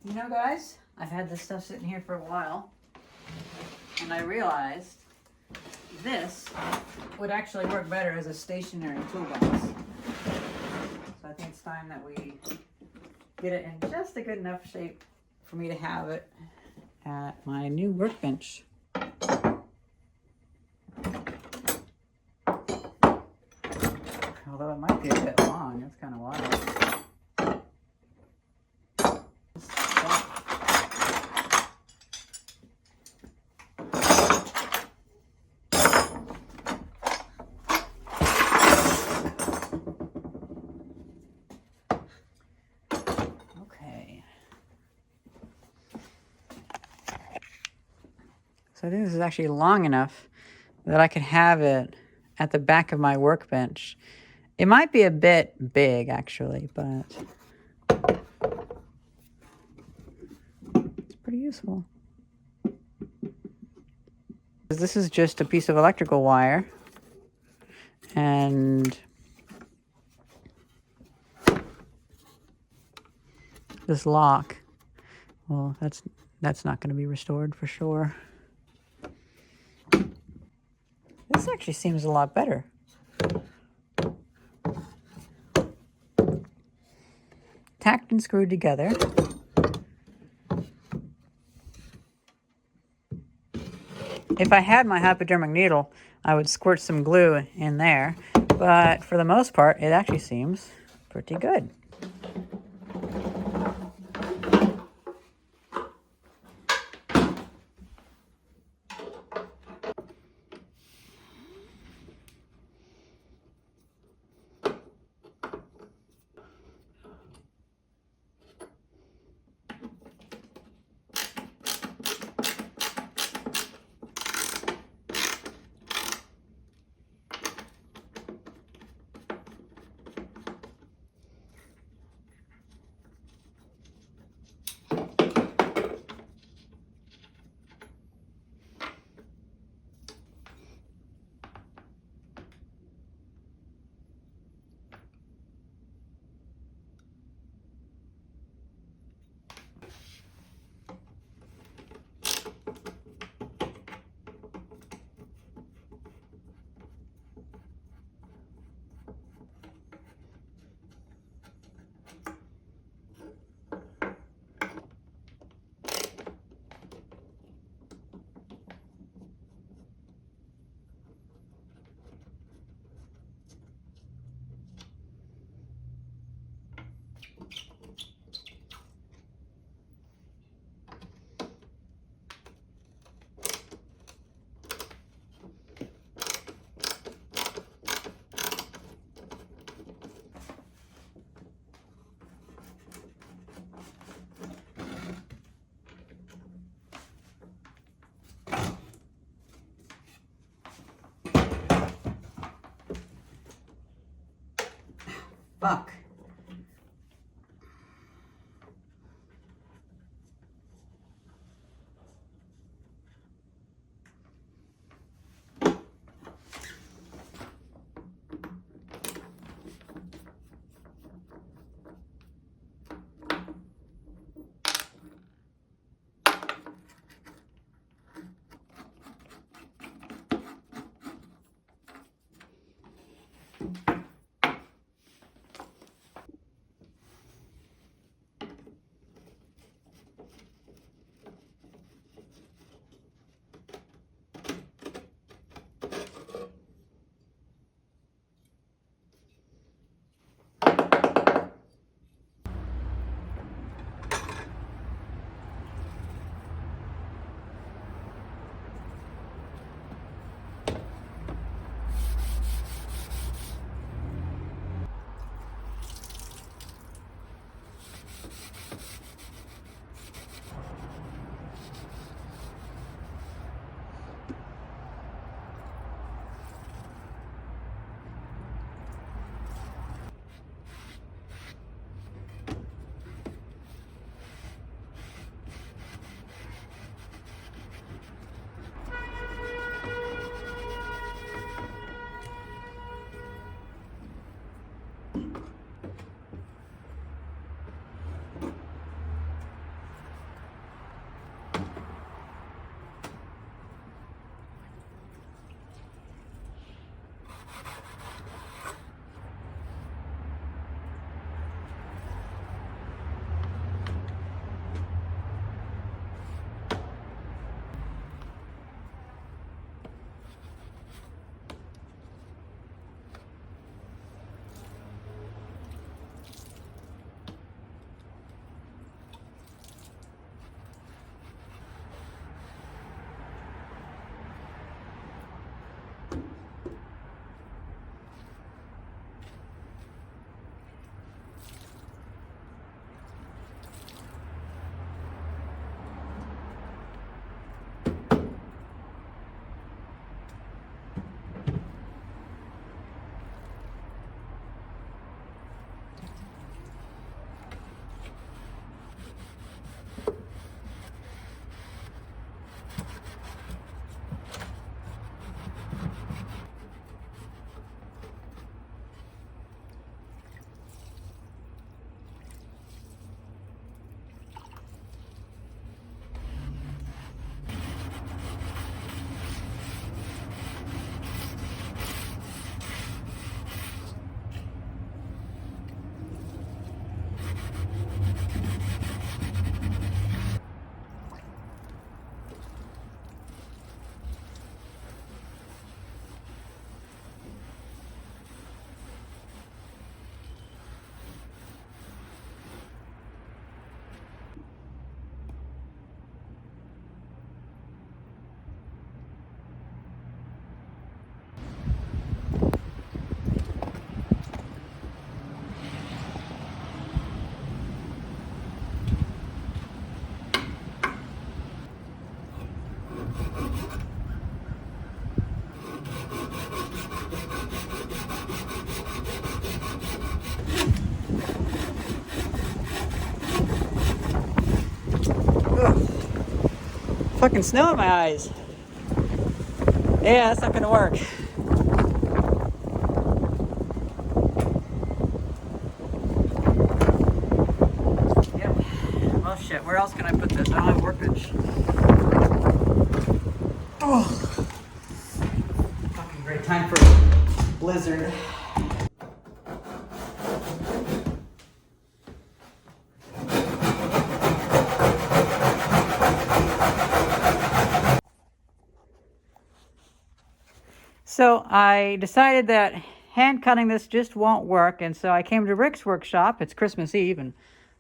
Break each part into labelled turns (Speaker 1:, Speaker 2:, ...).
Speaker 1: You know, guys, I've had this stuff sitting here for a while, and I realized this would actually work better as a stationary toolbox. So I think it's time that we get it in just a good enough shape for me to have it at my new workbench. Although it might be a bit long, it's kind of wild. So I think this is actually long enough that I could have it at the back of my workbench. It might be a bit big, actually, but it's pretty useful. This is just a piece of electrical wire, and this lock, well, that's not going to be restored for sure. This actually seems a lot better. Tacked and screwed together. If I had my hypodermic needle, I would squirt some glue in there, but for the most part, it actually seems pretty good. Fuck. Fucking snow in my eyes. Yeah, that's not gonna work. Yep. Well, shit. Where else can I put this? I don't have a workbench. Oh. Fucking great time for a blizzard. So I decided that hand cutting this just won't work, and so I came to Rick's workshop. It's Christmas Eve and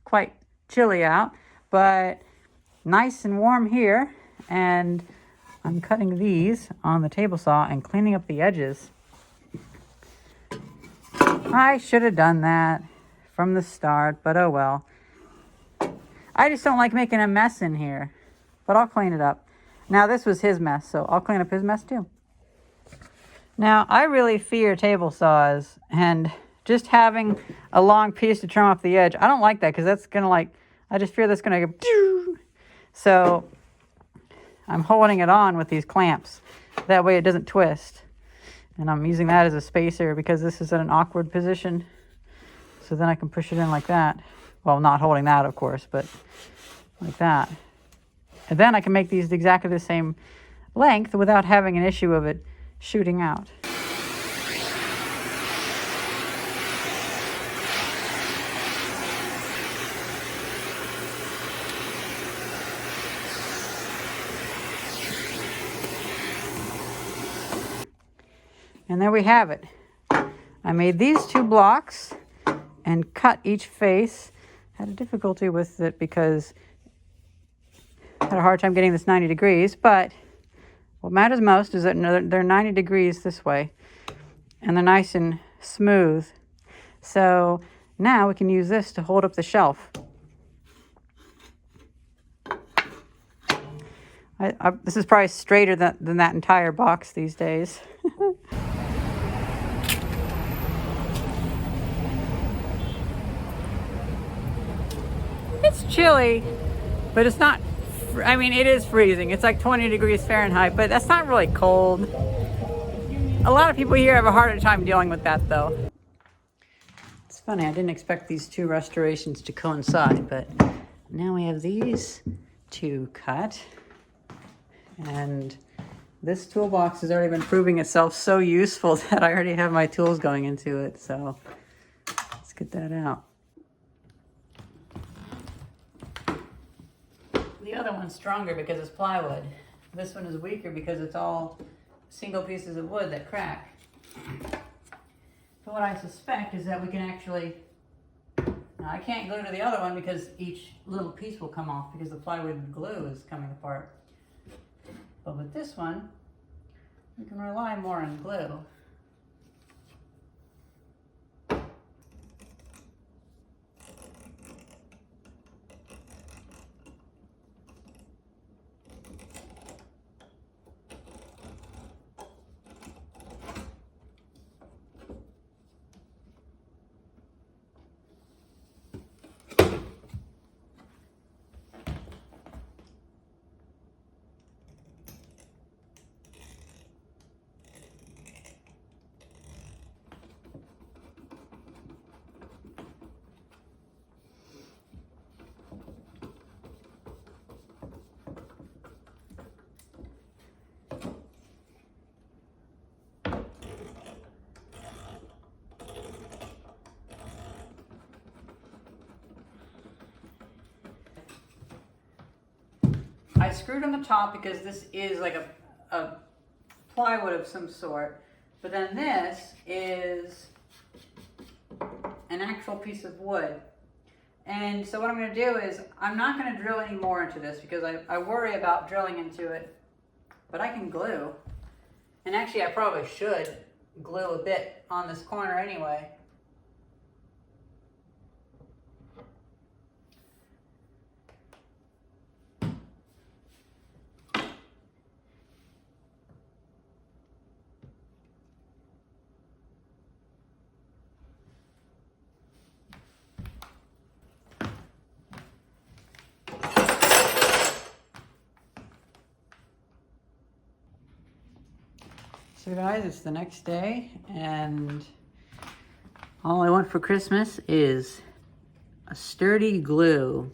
Speaker 1: quite chilly out, but nice and warm here, and I'm cutting these on the table saw and cleaning up the edges. I should have done that from the start, but oh well. I just don't like making a mess in here, but I'll clean it up. Now this was his mess, so I'll clean up his mess too. Now, I really fear table saws, and just having a long piece to trim off the edge, I don't like that because that's going to I just fear that's going to go. So I'm holding it on with these clamps. That way it doesn't twist. And I'm using that as a spacer because this is in an awkward position. So then I can push it in like that. Well, not holding that, of course, but like that. And then I can make these exactly the same length without having an issue of it shooting out. And there we have it. I made these 2 blocks and cut each face. Had a difficulty with it because I had a hard time getting this 90 degrees, but what matters most is that they're 90 degrees this way, and they're nice and smooth. So now we can use this to hold up the shelf. This is probably straighter than that entire box these days. It's chilly, but it's not. I mean, it is freezing. It's like 20 degrees Fahrenheit, but that's not really cold. A lot of people here have a harder time dealing with that, though. It's funny, I didn't expect these 2 restorations to coincide, but now we have these 2 cut. And this toolbox has already been proving itself so useful that I already have my tools going into it, so let's get that out. The other one's stronger because it's plywood. This one is weaker because it's all single pieces of wood that crack. But what I suspect is that we can actually, now I can't glue to the other one because each little piece will come off because the plywood glue is coming apart. But with this one, we can rely more on glue. I screwed on the top because this is like a plywood of some sort, but then this is an actual piece of wood. And so what I'm going to do is I'm not going to drill any more into this because I worry about drilling into it, but I can glue. And actually I probably should glue a bit on this corner anyway. So guys, it's the next day, and all I want for Christmas is a sturdy glue.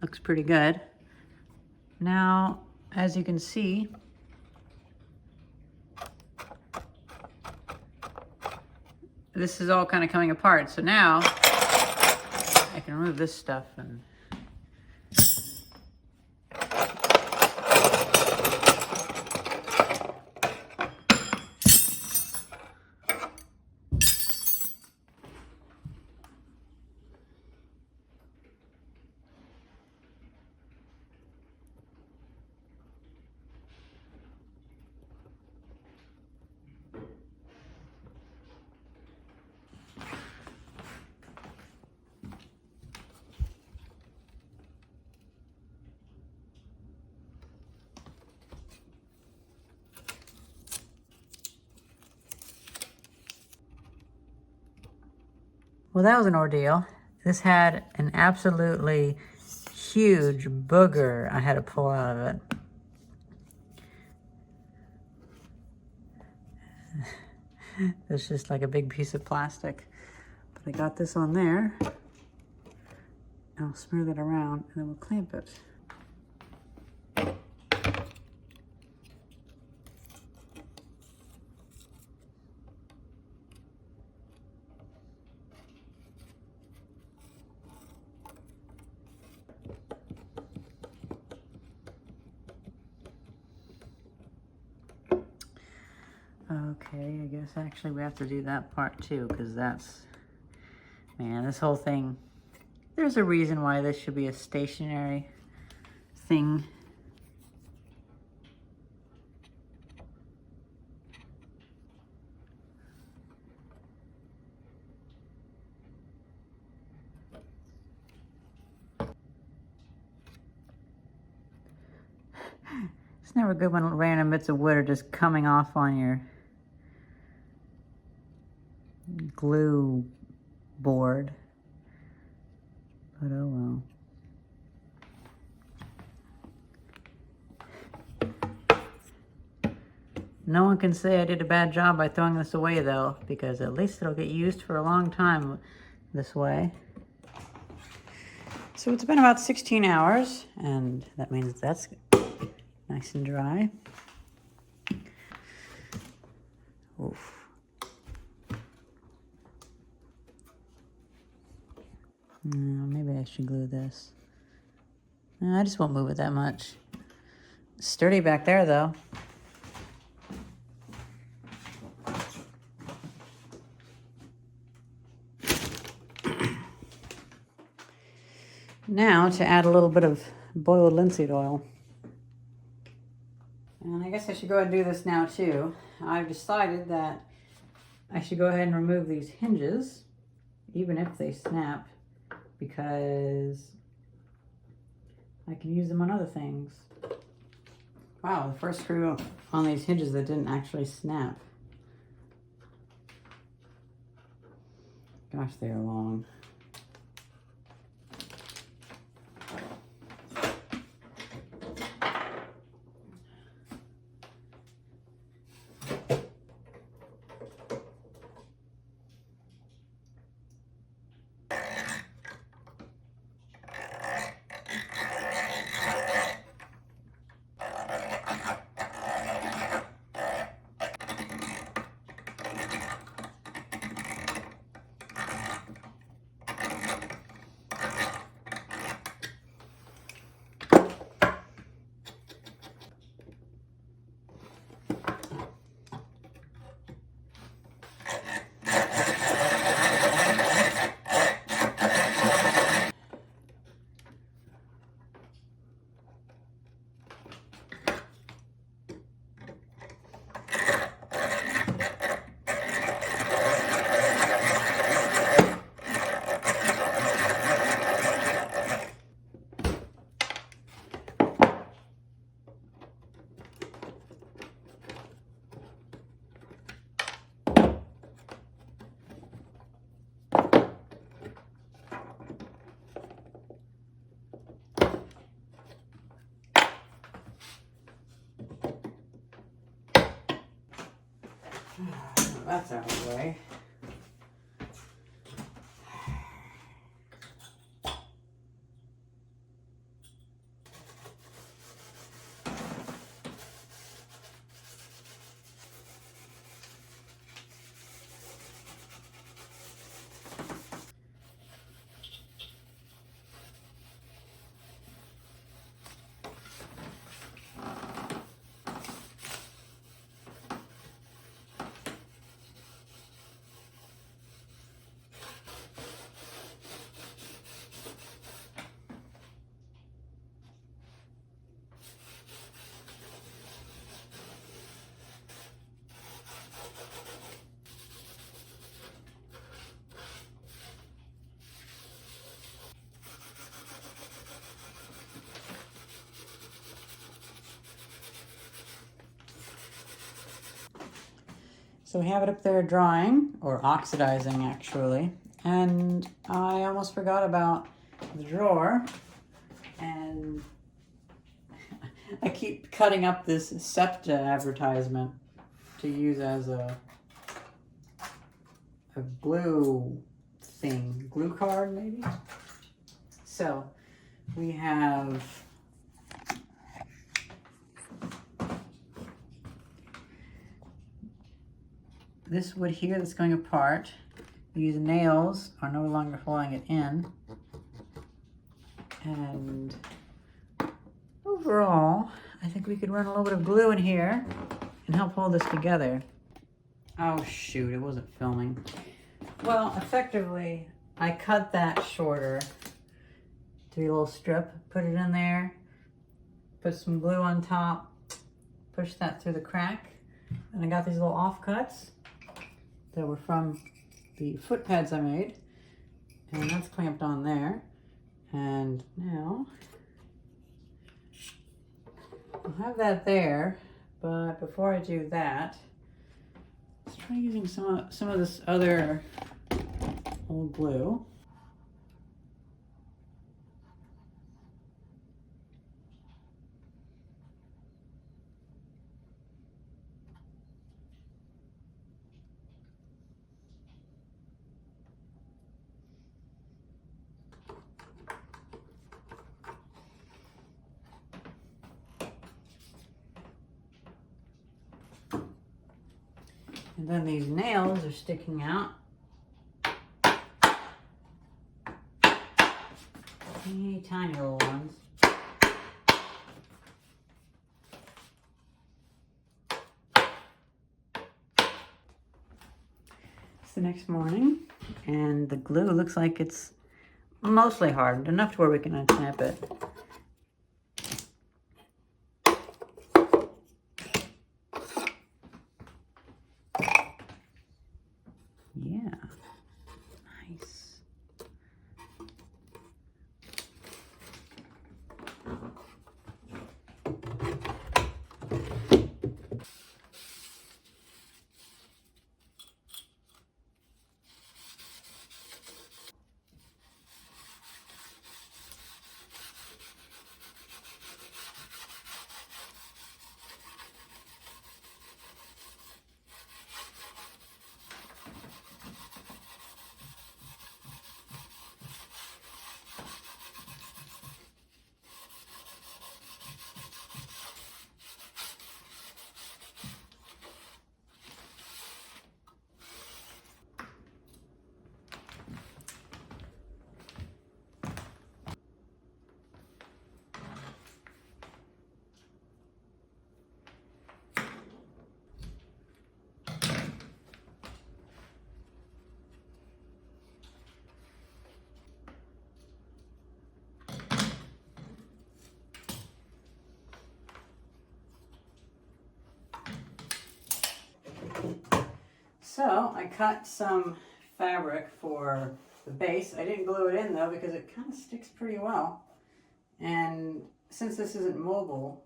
Speaker 1: Looks pretty good. Now, as you can see, this is all kind of coming apart. So now I can remove this stuff and well, that was an ordeal. This had an absolutely huge booger I had to pull out of it. It's just like a big piece of plastic. But I got this on there. I'll smear that around and then we'll clamp it. Okay, I guess actually we have to do that part too, because that's, man, this whole thing, there's a reason why this should be a stationary thing. It's never good when random bits of wood are just coming off on your glue board, but oh well. No one can say I did a bad job by throwing this away though, because at least it'll get used for a long time this way. So it's been about 16 hours, and that means that's nice and dry. Oof. Maybe I should glue this. No, I just won't move it that much. It's sturdy back there though. Now to add a little bit of boiled linseed oil. And I guess I should go ahead and do this now too. I've decided that I should go ahead and remove these hinges, even if they snap, because I can use them on other things. Wow, the first screw on these hinges that didn't actually snap. Gosh, they are long. that's out of the way. So we have it up there drying, or oxidizing actually, and I almost forgot about the drawer, and I keep cutting up this SEPTA advertisement to use as a glue thing, glue card maybe? So we have this wood here that's going apart. These nails are no longer holding it in. And overall, I think we could run a little bit of glue in here and help hold this together. Oh shoot, it wasn't filming. Well, effectively, I cut that shorter to be a little strip, put it in there, put some glue on top, push that through the crack, and I got these little offcuts that were from the foot pads I made, and that's clamped on there. And now I'll have that there, but before I do that, let's try using some of this other old glue. And then these nails are sticking out. Teeny tiny little ones. It's the next morning, and the glue looks like it's mostly hardened, enough to where we can unsnap it. Yeah, nice. So I cut some fabric for the base. I didn't glue it in though because it kind of sticks pretty well. And since this isn't mobile,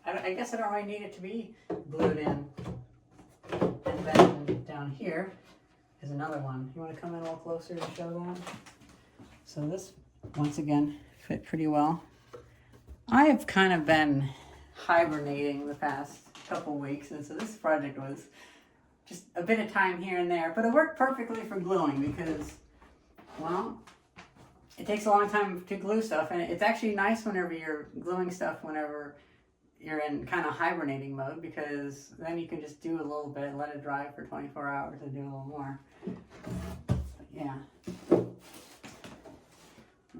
Speaker 1: I guess I don't really need it to be glued in. And then down here is another one. You want to come in a little closer to show that? So this, once again, fit pretty well. I have kind of been hibernating the past couple weeks, and so this project was just a bit of time here and there. But it worked perfectly for gluing because, well, it takes a long time to glue stuff, and it's actually nice whenever you're gluing stuff whenever you're in kind of hibernating mode, because then you can just do a little bit, let it dry for 24 hours and do a little more. But yeah. I'm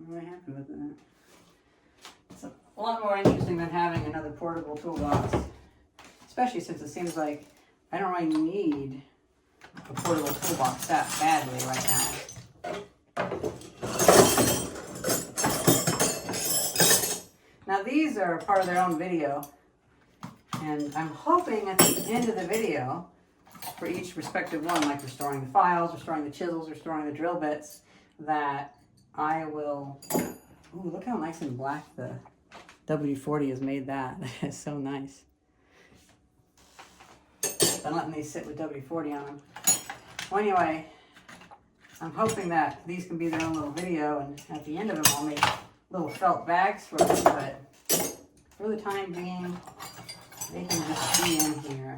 Speaker 1: really happy with that. It's a lot more interesting than having another portable toolbox, especially since it seems like I don't really need a portable toolbox that badly right now. Now these are part of their own video, and I'm hoping at the end of the video, for each respective one, like restoring the files, restoring the chisels, restoring the drill bits, that I will, ooh, look how nice and black the WD-40 has made that. That is so nice. I'm letting these sit with WD-40 on them. Well, anyway, I'm hoping that these can be their own little video, and at the end of them I'll make little felt bags for them, but for the time being, they can just be in here.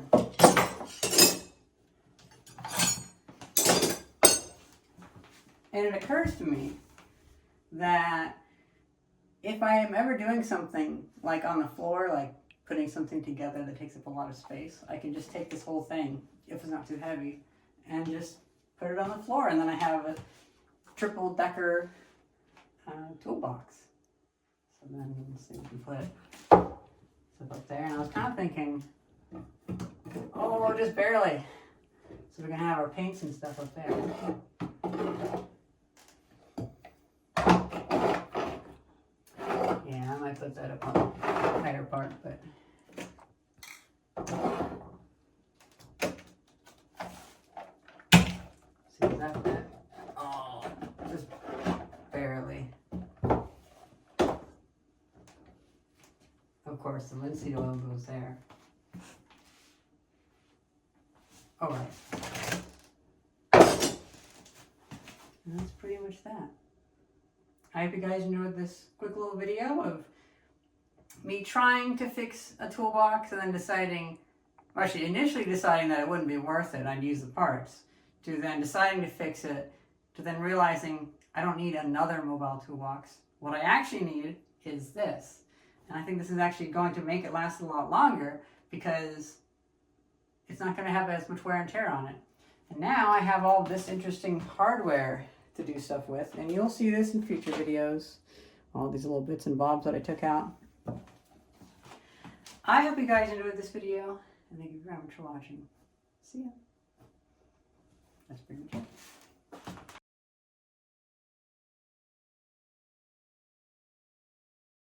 Speaker 1: And it occurs to me that if I am ever doing something like on the floor, like putting something together that takes up a lot of space, I can just take this whole thing, if it's not too heavy, and just put it on the floor, and then I have a triple decker toolbox. So then let's see if we can put it up there. And I was kind of thinking, oh, just barely. So we're gonna have our paints and stuff up there. Yeah, I might put that up on the higher part, but see, is that that? Oh, just barely. Of course, the linseed oil goes there. All right. And that's pretty much that. I hope you guys enjoyed this quick little video of me trying to fix a toolbox and then deciding, well, actually initially deciding that it wouldn't be worth it, I'd use the parts, to then deciding to fix it, to then realizing I don't need another mobile toolbox. What I actually need is this. And I think this is actually going to make it last a lot longer because it's not going to have as much wear and tear on it. And now I have all this interesting hardware to do stuff with, and you'll see this in future videos, all these little bits and bobs that I took out. I hope you guys enjoyed this video, and thank you very much for watching. See ya.